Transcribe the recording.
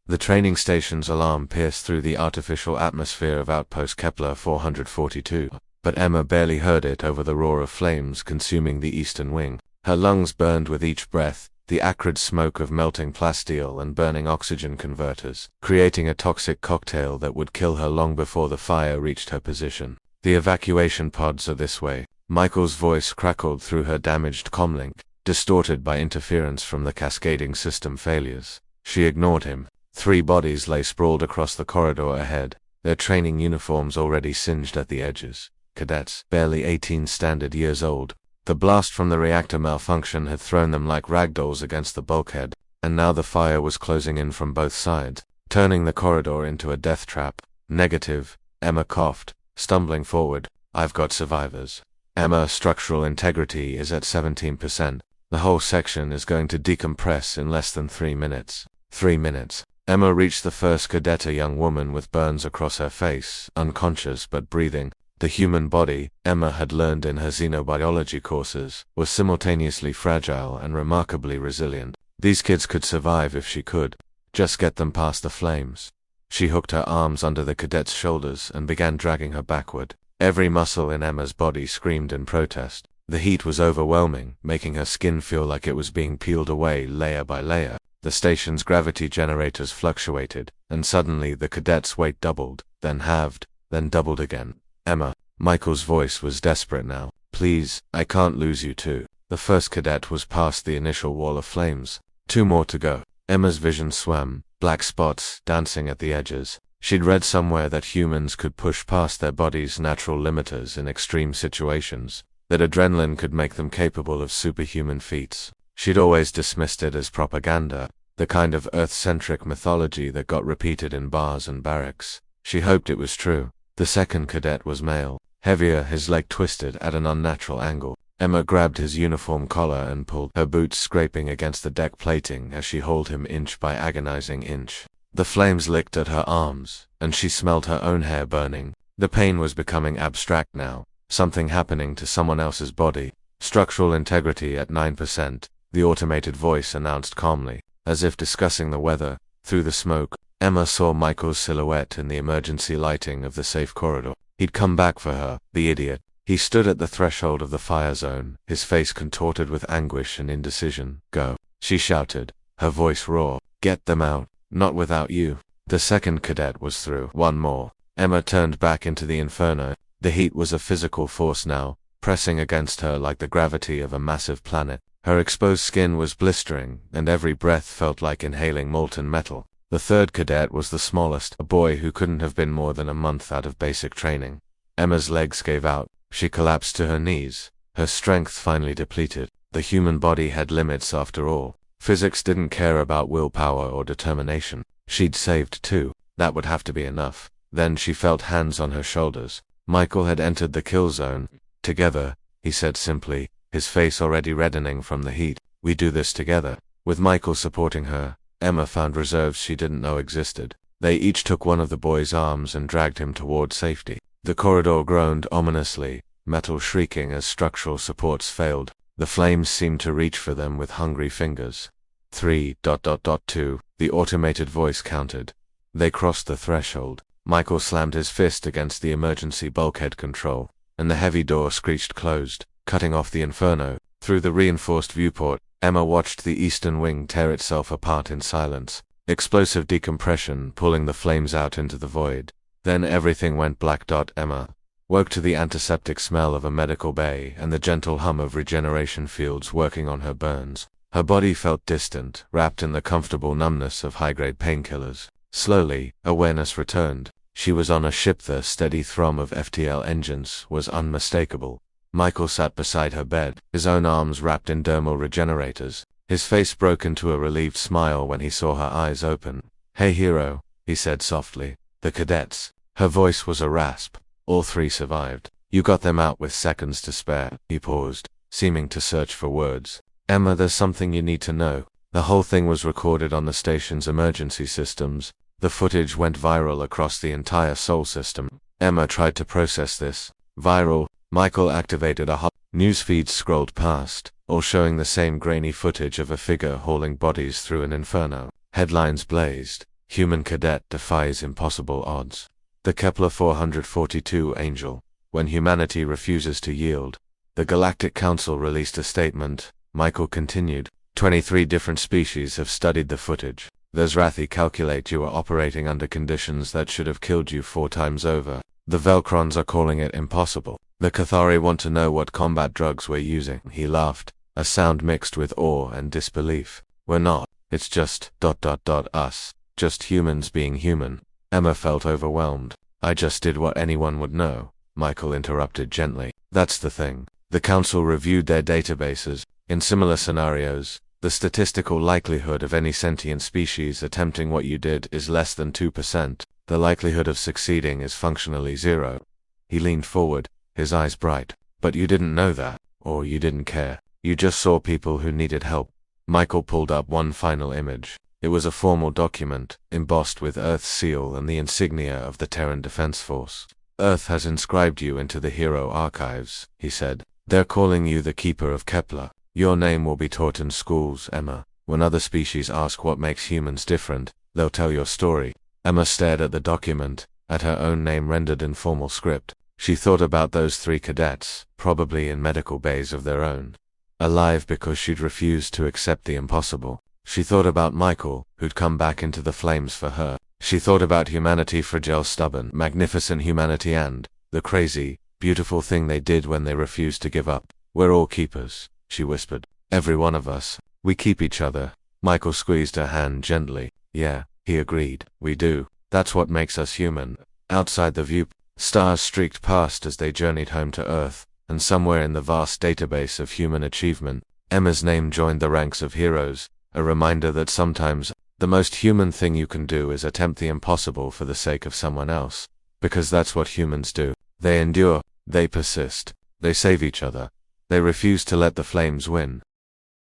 The training station's alarm pierced through the artificial atmosphere of Outpost Kepler 442, but Emma barely heard it over the roar of flames consuming the eastern wing. Her lungs burned with each breath, the acrid smoke of melting plasteel and burning oxygen converters, creating a toxic cocktail that would kill her long before the fire reached her position. The evacuation pods are this way. Michael's voice crackled through her damaged comlink, distorted by interference from the cascading system failures. She ignored him. 3 bodies lay sprawled across the corridor ahead, their training uniforms already singed at the edges. Cadets, barely 18 standard years old. The blast from the reactor malfunction had thrown them like ragdolls against the bulkhead, and now the fire was closing in from both sides, turning the corridor into a death trap. Negative, Emma coughed, stumbling forward. I've got survivors. Emma, structural integrity is at 17%. The whole section is going to decompress in less than 3 minutes. 3 minutes. Emma reached the first cadet, a young woman with burns across her face, unconscious but breathing. The human body, Emma had learned in her xenobiology courses, was simultaneously fragile and remarkably resilient. These kids could survive if she could. Just get them past the flames. She hooked her arms under the cadet's shoulders and began dragging her backward. Every muscle in Emma's body screamed in protest. The heat was overwhelming, making her skin feel like it was being peeled away layer by layer. The station's gravity generators fluctuated, and suddenly the cadet's weight doubled, then halved, then doubled again. Emma. Michael's voice was desperate now. Please, I can't lose you too. The first cadet was past the initial wall of flames. 2 more to go. Emma's vision swam, black spots dancing at the edges. She'd read somewhere that humans could push past their body's natural limiters in extreme situations, that adrenaline could make them capable of superhuman feats. She'd always dismissed it as propaganda, the kind of Earth-centric mythology that got repeated in bars and barracks. She hoped it was true. The second cadet was male, heavier, his leg twisted at an unnatural angle. Emma grabbed his uniform collar and pulled, her boots scraping against the deck plating as she hauled him inch by agonizing inch. The flames licked at her arms, and she smelled her own hair burning. The pain was becoming abstract now, something happening to someone else's body. Structural integrity at 9%, the automated voice announced calmly, as if discussing the weather. Through the smoke, Emma saw Michael's silhouette in the emergency lighting of the safe corridor. He'd come back for her, the idiot. He stood at the threshold of the fire zone, his face contorted with anguish and indecision. Go, she shouted, her voice raw. Get them out. Not without you. The second cadet was through. 1 more. Emma turned back into the inferno. The heat was a physical force now, pressing against her like the gravity of a massive planet. Her exposed skin was blistering, and every breath felt like inhaling molten metal. The third cadet was the smallest, a boy who couldn't have been more than a month out of basic training. Emma's legs gave out. She collapsed to her knees, her strength finally depleted. The human body had limits after all. Physics didn't care about willpower or determination. She'd saved 2. That would have to be enough. Then she felt hands on her shoulders. Michael had entered the kill zone. Together, he said simply, his face already reddening from the heat. We do this together. With Michael supporting her, Emma found reserves she didn't know existed. They each took one of the boy's arms and dragged him toward safety. The corridor groaned ominously, metal shrieking as structural supports failed. The flames seemed to reach for them with hungry fingers. 3.2, the automated voice counted. They crossed the threshold. Michael slammed his fist against the emergency bulkhead control, and the heavy door screeched closed, cutting off the inferno. Through the reinforced viewport, Emma watched the eastern wing tear itself apart in silence. Explosive decompression pulling the flames out into the void. Then everything went black. Emma woke to the antiseptic smell of a medical bay and the gentle hum of regeneration fields working on her burns. Her body felt distant, wrapped in the comfortable numbness of high-grade painkillers. Slowly, awareness returned. She was on a ship. The steady thrum of FTL engines was unmistakable. Michael sat beside her bed, his own arms wrapped in dermal regenerators. His face broke into a relieved smile when he saw her eyes open. Hey hero, he said softly. The cadets. Her voice was a rasp. All 3 survived. You got them out with seconds to spare. He paused, seeming to search for words. Emma, there's something you need to know. The whole thing was recorded on the station's emergency systems. The footage went viral across the entire Sol system. Emma tried to process this. Viral. Michael activated a hot newsfeed scrolled past, all showing the same grainy footage of a figure hauling bodies through an inferno. Headlines blazed. Human cadet defies impossible odds. The Kepler 442 Angel. When humanity refuses to yield. The Galactic Council released a statement. Michael continued. 23 different species have studied the footage. Those Rathi calculate you are operating under conditions that should have killed you 4 times over. The Velcrons are calling it impossible. The Cathari want to know what combat drugs we're using. He laughed, a sound mixed with awe and disbelief. We're not. It's just ... us. Just humans being human. Emma felt overwhelmed. I just did what anyone would know, Michael interrupted gently. That's the thing. The council reviewed their databases. In similar scenarios, the statistical likelihood of any sentient species attempting what you did is less than 2%. The likelihood of succeeding is functionally 0. He leaned forward, his eyes bright. But you didn't know that, or you didn't care. You just saw people who needed help. Michael pulled up one final image. It was a formal document, embossed with Earth's seal and the insignia of the Terran Defense Force. Earth has inscribed you into the hero archives, he said. They're calling you the Keeper of Kepler. Your name will be taught in schools, Emma. When other species ask what makes humans different, they'll tell your story. Emma stared at the document, at her own name rendered in formal script. She thought about those 3 cadets, probably in medical bays of their own. Alive because she'd refused to accept the impossible. She thought about Michael, who'd come back into the flames for her. She thought about humanity, fragile, stubborn, magnificent humanity, and the crazy, beautiful thing they did when they refused to give up. We're all keepers, she whispered. Every one of us. We keep each other. Michael squeezed her hand gently. Yeah, he agreed. We do. That's what makes us human. Outside the view, stars streaked past as they journeyed home to Earth, and somewhere in the vast database of human achievement, Emma's name joined the ranks of heroes, a reminder that sometimes, the most human thing you can do is attempt the impossible for the sake of someone else. Because that's what humans do. They endure, they persist, they save each other. They refuse to let the flames win.